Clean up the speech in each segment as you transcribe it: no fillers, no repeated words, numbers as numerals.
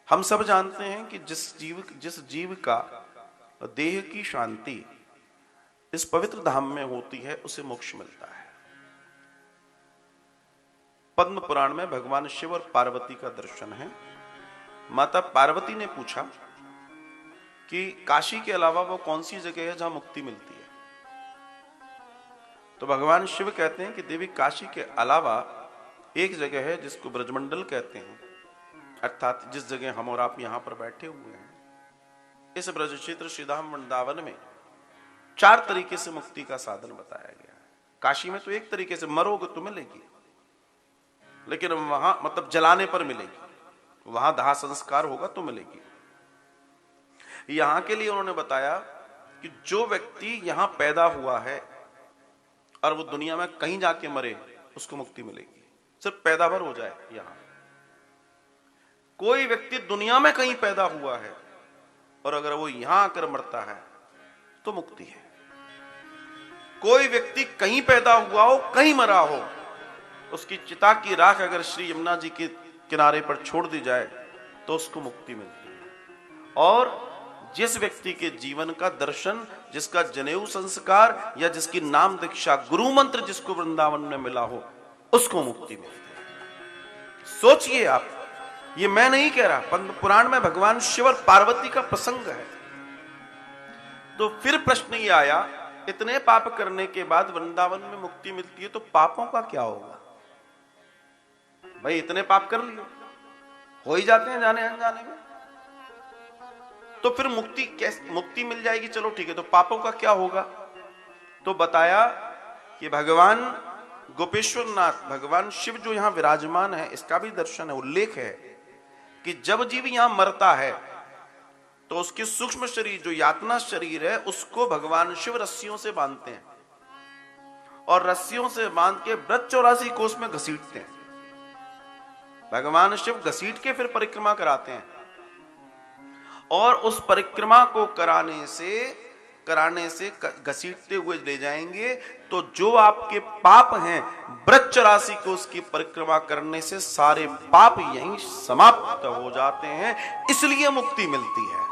हम सब जानते हैं कि जिस जीव का देह की शांति इस पवित्र धाम में होती है उसे मोक्ष मिलता है। पद्म पुराण में भगवान शिव और पार्वती का दर्शन है। माता पार्वती ने पूछा कि काशी के अलावा वो कौन सी जगह है जहां मुक्ति मिलती है। तो भगवान शिव कहते हैं कि देवी काशी के अलावा एक जगह है जिसको ब्रजमंडल कहते हैं, अर्थात जिस जगह हम और आप यहां पर बैठे हुए हैं। इस ब्रज क्षेत्र श्रीधाम वृंदावन में 4 तरीके से मुक्ति का साधन बताया गया है। काशी में तो एक तरीके से मरोगे तो मिलेगी, लेकिन वहां मतलब जलाने पर मिलेगी, वहां दाह संस्कार होगा तो मिलेगी। यहां के लिए उन्होंने बताया कि जो व्यक्ति यहां पैदा हुआ है और वो दुनिया में कहीं जाके मरे उसको मुक्ति मिलेगी, सिर्फ पैदा भर हो जाए। यहां कोई व्यक्ति दुनिया में कहीं पैदा हुआ है और अगर वो यहां आकर मरता है तो मुक्ति है। कोई व्यक्ति कहीं पैदा हुआ हो कहीं मरा हो, उसकी चिता की राख अगर श्री यमुना जी के किनारे पर छोड़ दी जाए तो उसको मुक्ति मिलती है। और जिस व्यक्ति के जीवन का दर्शन, जिसका जनेऊ संस्कार या जिसकी नाम दीक्षा, गुरु मंत्र जिसको वृंदावन में मिला हो, उसको मुक्ति मिलती है। सोचिए आप, ये मैं नहीं कह रहा, पद्म पुराण में भगवान शिव और पार्वती का प्रसंग है। तो फिर प्रश्न ये आया, इतने पाप करने के बाद वृंदावन में मुक्ति मिलती है तो पापों का क्या होगा? भाई इतने पाप कर लिए, हो ही जाते हैं जाने अनजाने में, तो फिर मुक्ति मिल जाएगी, चलो ठीक है, तो पापों का क्या होगा? तो बताया कि भगवान गोपेश्वर नाथ, भगवान शिव जो यहां विराजमान है, इसका भी दर्शन है, उल्लेख है कि जब जीव यहां मरता है तो उसके सूक्ष्म शरीर जो यातना शरीर है उसको भगवान शिव रस्सियों से बांधते हैं और रस्सियों से बांध के ब्रज 84 कोस में घसीटते हैं। भगवान शिव घसीट के फिर परिक्रमा कराते हैं और उस परिक्रमा को कराने से घसीटते हुए ले जाएंगे तो जो आपके पाप हैं ब्रज 84 को उसकी परिक्रमा करने से सारे पाप यहीं समाप्त हो जाते हैं, इसलिए मुक्ति मिलती है।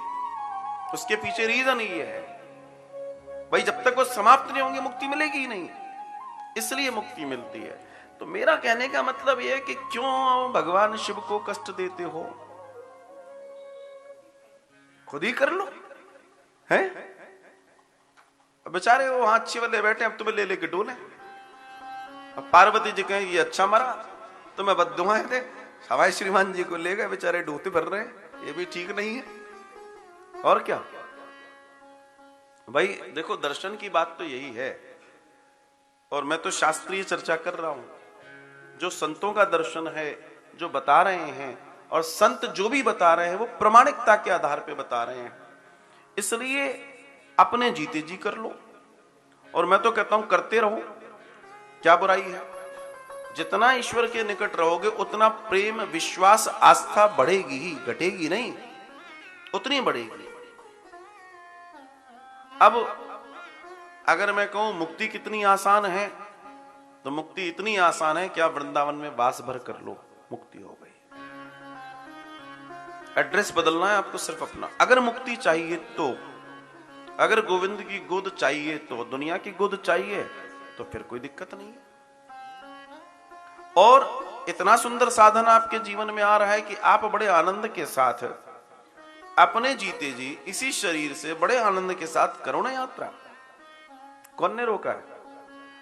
उसके पीछे रीजन ये है, भाई जब तक वो समाप्त नहीं होंगे मुक्ति मिलेगी ही नहीं, इसलिए मुक्ति मिलती है। तो मेरा कहने का मतलब यह है कि क्यों भगवान शिव को कष्ट देते हो? खुद ही कर लो, हैं? बेचारे वो वहां अच्छी वाले बैठे, अब तुम्हें ले लेके डोले। अब पार्वती जी कहें ये अच्छा मरा, तुम्हें बद्दुआएं थे, हवाई श्रीमान जी को ले गए, बेचारे डोते भर रहे हैं, ये भी ठीक नहीं है। और क्या भाई, देखो दर्शन की बात तो यही है, और मैं तो शास्त्रीय चर्चा कर रहा हूं। जो संतों का दर्शन है, जो बता रहे हैं, और संत जो भी बता रहे हैं वो प्रमाणिकता के आधार पे बता रहे हैं, इसलिए अपने जीते जी कर लो। और मैं तो कहता हूं करते रहो, क्या बुराई है? जितना ईश्वर के निकट रहोगे उतना प्रेम, विश्वास, आस्था बढ़ेगी ही, घटेगी नहीं, उतनी बढ़ेगी। अब अगर मैं कहूं मुक्ति कितनी आसान है, तो मुक्ति इतनी आसान है कि आप वृंदावन में बास भर कर लो, मुक्ति हो गई। एड्रेस बदलना है आपको सिर्फ अपना। अगर मुक्ति चाहिए तो, अगर गोविंद की गोद चाहिए तो, दुनिया की गोद चाहिए तो फिर कोई दिक्कत नहीं है। और इतना सुंदर साधन आपके जीवन में आ रहा है कि आप बड़े आनंद के साथ अपने जीते जी इसी शरीर से बड़े आनंद के साथ करो ना यात्रा। कौन ने रोका है?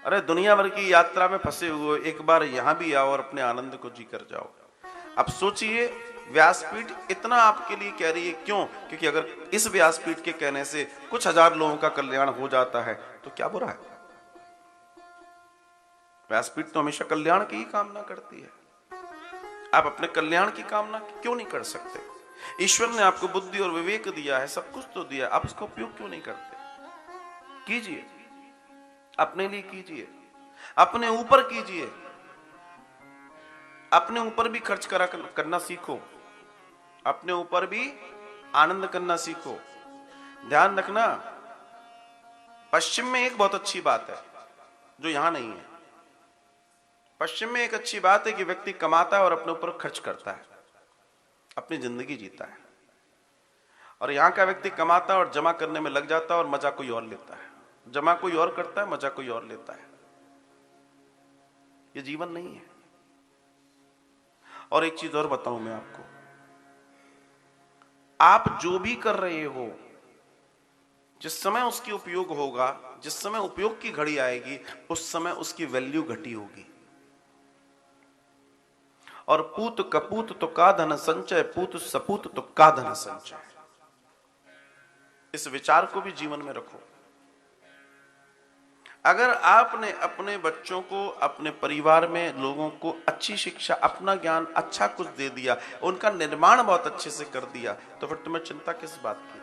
अरे दुनिया भर की यात्रा में फंसे हुए एक बार यहां भी आओ और अपने आनंद को जी कर जाओ। अब सोचिए, व्यासपीठ इतना आपके लिए कह रही है, क्यों? क्योंकि अगर इस व्यासपीठ के कहने से कुछ हजार लोगों का कल्याण हो जाता है तो क्या बुरा है? व्यासपीठ तो हमेशा कल्याण की ही कामना करती है। आप अपने कल्याण की कामना क्यों नहीं कर सकते? ईश्वर ने आपको बुद्धि और विवेक दिया है, सब कुछ तो दिया, आप इसका उपयोग क्यों नहीं करते? कीजिए, अपने लिए कीजिए, अपने ऊपर कीजिए, अपने ऊपर भी खर्च करना सीखो, अपने ऊपर भी आनंद करना सीखो। ध्यान रखना, पश्चिम में एक बहुत अच्छी बात है जो यहां नहीं है। पश्चिम में एक अच्छी बात है कि व्यक्ति कमाता है और अपने ऊपर खर्च करता है। अपनी जिंदगी जीता है। और यहां का व्यक्ति कमाता है और जमा करने में लग जाता है और मजा कोई और लेता है, जमा कोई और करता है, मजा कोई और लेता है। ये जीवन नहीं है। और एक चीज और बताऊं मैं आपको, आप जो भी कर रहे हो, जिस समय उसकी उपयोग होगा, जिस समय उपयोग की घड़ी आएगी, उस समय उसकी वैल्यू घटी होगी। और पूत कपूत तो का धन संचय, पूत सपूत तो का धन संचय। इस विचार को भी जीवन में रखो। अगर आपने अपने बच्चों को, अपने परिवार में लोगों को अच्छी शिक्षा, अपना ज्ञान, अच्छा कुछ दे दिया, उनका निर्माण बहुत अच्छे से कर दिया, तो फिर तुम्हें चिंता किस बात की?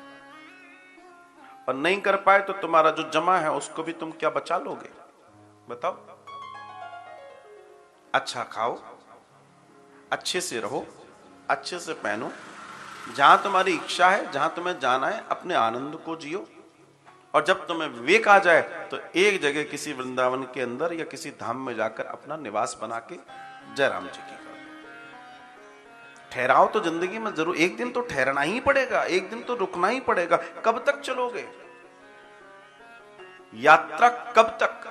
और नहीं कर पाए तो तुम्हारा जो जमा है उसको भी तुम क्या बचा लोगे? बताओ। अच्छा खाओ, अच्छे से रहो, अच्छे से पहनो, जहां तुम्हारी इच्छा है, जहां तुम्हें जाना है, अपने आनंद को जियो। और जब तुम्हें विवेक आ जाए तो एक जगह किसी वृंदावन के अंदर या किसी धाम में जाकर अपना निवास बना के जयराम जी की कर। ठहराव तो जिंदगी में जरूर, एक दिन तो ठहरना ही पड़ेगा, एक दिन तो रुकना ही पड़ेगा। कब तक चलोगे यात्रा? कब तक?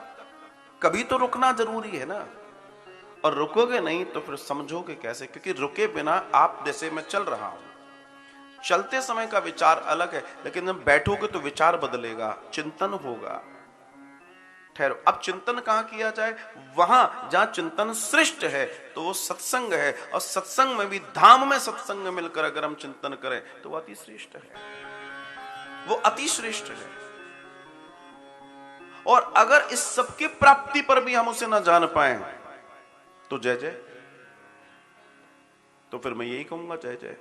कभी तो रुकना जरूरी है ना। और रुकोगे नहीं तो फिर समझोगे कैसे? क्योंकि रुके बिना, आप जैसे मैं चल रहा हूं, चलते समय का विचार अलग है, लेकिन जब बैठोगे तो विचार बदलेगा, चिंतन होगा। ठहरो। अब चिंतन कहां किया जाए? वहां जहां चिंतन श्रेष्ठ है, तो वो सत्संग है। और सत्संग में भी, धाम में सत्संग में मिलकर अगर हम चिंतन करें तो वो अति श्रेष्ठ है, वो अति श्रेष्ठ है। और अगर इस सबकी प्राप्ति पर भी हम उसे ना जान पाए तो जय जय। तो फिर मैं यही कहूंगा, जय जय।